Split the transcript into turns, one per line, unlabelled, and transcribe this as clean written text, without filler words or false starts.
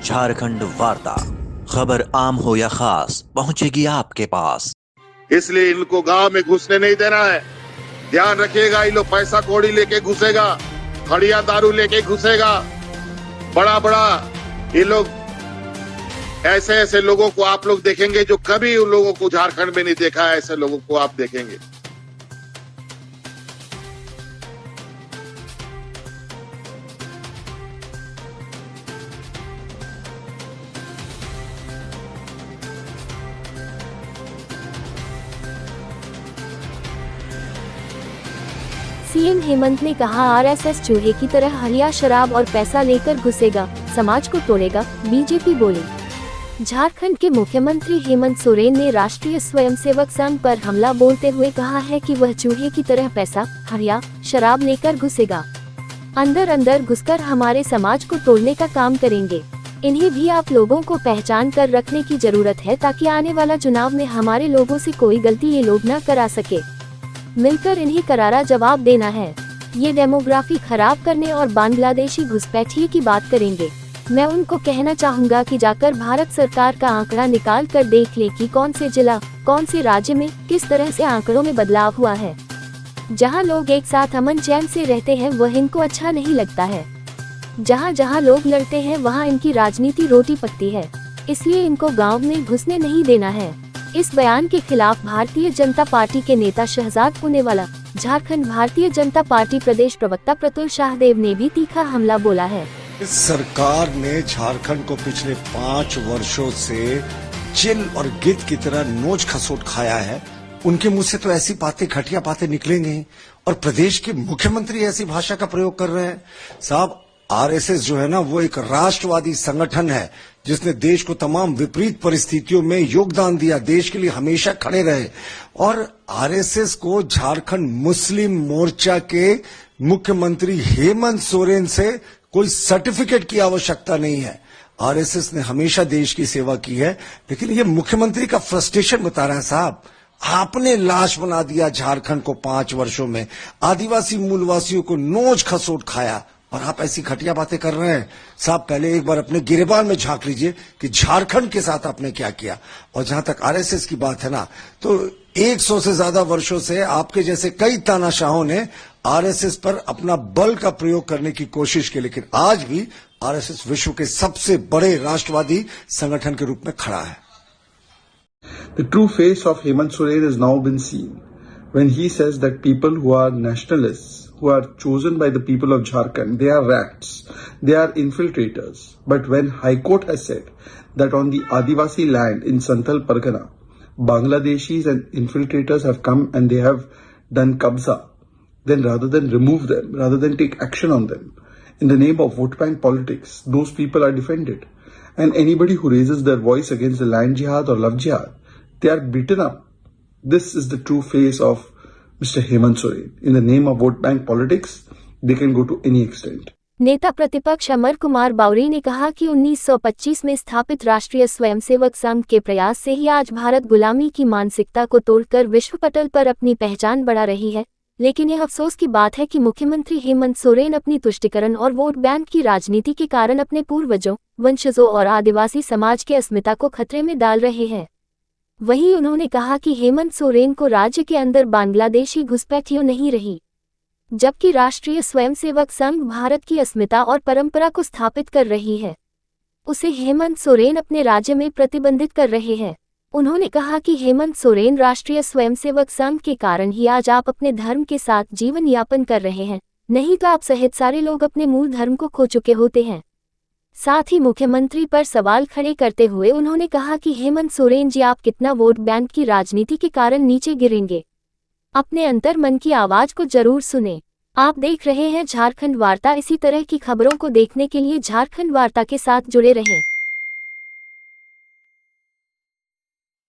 झारखंड वार्ता, खबर आम हो या खास पहुंचेगी आपके पास।
इसलिए इनको गांव में घुसने नहीं देना है। ध्यान रखिएगा, ये लोग पैसा कौड़ी लेके घुसेगा, खड़िया दारू लेके घुसेगा। बड़ा बड़ा ये लोग ऐसे ऐसे लोगों को आप लोग देखेंगे जो कभी उन लोगों को झारखंड में नहीं देखा है, ऐसे लोगों को आप देखेंगे।
सीएम हेमंत ने कहा, आरएसएस चूहे की तरह हरिया शराब और पैसा लेकर घुसेगा, समाज को तोड़ेगा। बीजेपी बोली। झारखंड के मुख्यमंत्री हेमंत सोरेन ने राष्ट्रीय स्वयंसेवक संघ पर हमला बोलते हुए कहा है कि वह चूहे की तरह पैसा, हरिया शराब लेकर घुसेगा, अंदर अंदर घुसकर हमारे समाज को तोड़ने का काम करेंगे। इन्हें भी आप लोगों को पहचान कर रखने की जरूरत है, ताकि आने वाला चुनाव में हमारे लोगों से कोई गलती ये लोग न करा सके। मिलकर इन्हें करारा जवाब देना है। ये डेमोग्राफी खराब करने और बांग्लादेशी घुसपैठिए की बात करेंगे। मैं उनको कहना चाहूँगा कि जाकर भारत सरकार का आंकड़ा निकाल कर देख ले कि कौन से जिला, कौन से राज्य में किस तरह से आंकड़ों में बदलाव हुआ है। जहाँ लोग एक साथ अमन चैन से रहते हैं वह इनको अच्छा नहीं लगता है। जहाँ जहाँ लोग लड़ते हैं वहाँ इनकी राजनीति रोटी पकती है, इसलिए इनको गाँव में घुसने नहीं देना है। इस बयान के खिलाफ भारतीय जनता पार्टी के नेता शहजाद पुनेवाला, झारखंड भारतीय जनता पार्टी प्रदेश प्रवक्ता प्रतुल शाहदेव ने भी तीखा हमला बोला है।
इस सरकार ने झारखंड को पिछले 5 वर्षों से चिल और गिद्ध की तरह नोच खसोट खाया है। उनके मुंह से तो ऐसी बातें, घटिया बातें निकलेंगी, और प्रदेश के मुख्यमंत्री ऐसी भाषा का प्रयोग कर रहे हैं। साहब, आरएसएस जो है ना, वो एक राष्ट्रवादी संगठन है जिसने देश को तमाम विपरीत परिस्थितियों में योगदान दिया, देश के लिए हमेशा खड़े रहे। और आरएसएस को झारखंड मुस्लिम मोर्चा के मुख्यमंत्री हेमंत सोरेन से कोई सर्टिफिकेट की आवश्यकता नहीं है। आरएसएस ने हमेशा देश की सेवा की है, लेकिन ये मुख्यमंत्री का फ्रस्ट्रेशन बता रहे हैं। साहब, आपने लाश बना दिया झारखंड को 5 वर्षों में, आदिवासी मूलवासियों को नोच खसोट खाया, और आप ऐसी घटिया बातें कर रहे हैं। साहब, पहले एक बार अपने गिरेबान में झांक लीजिए कि झारखंड के साथ आपने क्या किया। और जहां तक आरएसएस की बात है ना, तो 100 से ज्यादा वर्षों से आपके जैसे कई तानाशाहों ने आरएसएस पर अपना बल का प्रयोग करने की कोशिश की, लेकिन आज भी आरएसएस विश्व के सबसे बड़े राष्ट्रवादी संगठन के रूप में खड़ा है।
The true face of Hemant Soren has now been seen when he says that people who are nationalists, who are chosen by the people of Jharkhand, they are rats, they are infiltrators. But when High Court has said that on the Adivasi land in Santhal Pargana, Bangladeshis and infiltrators have come and they have done kabza, then rather than remove them, rather than take action on them, in the name of vote bank politics, those people are defended. And anybody who raises their voice against the land jihad or love jihad, they are beaten up. This is the true face of Mr. Hemant Soren. In the name of vote bank politics, they can go to any extent.
नेता प्रतिपक्ष अमर कुमार बावरी ने कहा कि 1925 में स्थापित राष्ट्रीय स्वयंसेवक संघ के प्रयास से ही आज भारत गुलामी की मानसिकता को तोड़कर विश्व पटल पर अपनी पहचान बढ़ा रही है। लेकिन यह अफसोस की बात है कि मुख्यमंत्री हेमंत सोरेन अपनी तुष्टीकरण और वोट बैंक की राजनीति के कारण अपने पूर्वजों, वंशजों और आदिवासी समाज के अस्मिता को खतरे में डाल रहे हैं। वहीं उन्होंने कहा कि हेमंत सोरेन को राज्य के अंदर बांग्लादेशी घुसपैठियों नहीं रही, जबकि राष्ट्रीय स्वयंसेवक संघ भारत की अस्मिता और परंपरा को स्थापित कर रही है, उसे हेमंत सोरेन अपने राज्य में प्रतिबंधित कर रहे हैं। उन्होंने कहा कि हेमंत सोरेन राष्ट्रीय स्वयंसेवक संघ के कारण ही आज आप अपने धर्म के साथ जीवन यापन कर रहे हैं, नहीं तो आप सहित सारे लोग अपने मूल धर्म को खो चुके होते हैं। साथ ही मुख्यमंत्री पर सवाल खड़े करते हुए उन्होंने कहा कि हेमंत सोरेन जी, आप कितना वोट बैंक की राजनीति के कारण नीचे गिरेंगे, अपने अंतर मन की आवाज को जरूर सुने। आप देख रहे हैं झारखंड वार्ता। इसी तरह की खबरों को देखने के लिए झारखंड वार्ता के साथ जुड़े रहें।